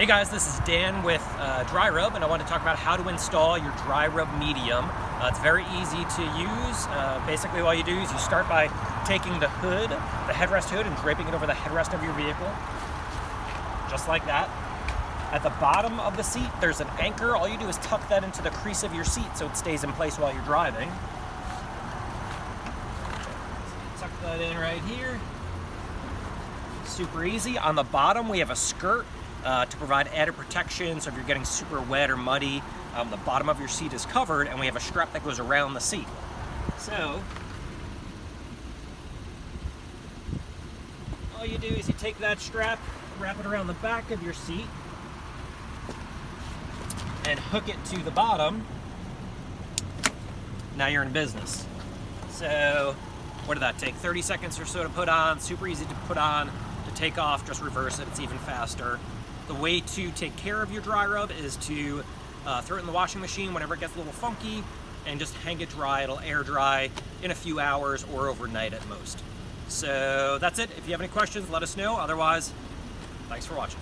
Hey guys, this is Dan with Dry Rub, and I want to talk about how to install your Dry Rub medium. It's very easy to use. Basically all you do is you start by taking the hood, the headrest hood, and draping it over the headrest of your vehicle, just like that. At the bottom of the seat, there's an anchor. All you do is tuck that into the crease of your seat so it stays in place while you're driving. Tuck that in right here. Super easy. On the bottom, we have a skirt to provide added protection, so if you're getting super wet or muddy, the bottom of your seat is covered, and we have a strap that goes around the seat. So, all you do is you take that strap, wrap it around the back of your seat, and hook it to the bottom. Now you're in business. So, what did that take? 30 seconds or so to put on. Super easy to put on. To take off, just reverse it. It's even faster. The way to take care of your Dry Rub is to throw it in the washing machine whenever it gets a little funky and just hang it dry. It'll air dry in a few hours or overnight at most. So that's it. If you have any questions, let us know. Otherwise, thanks for watching.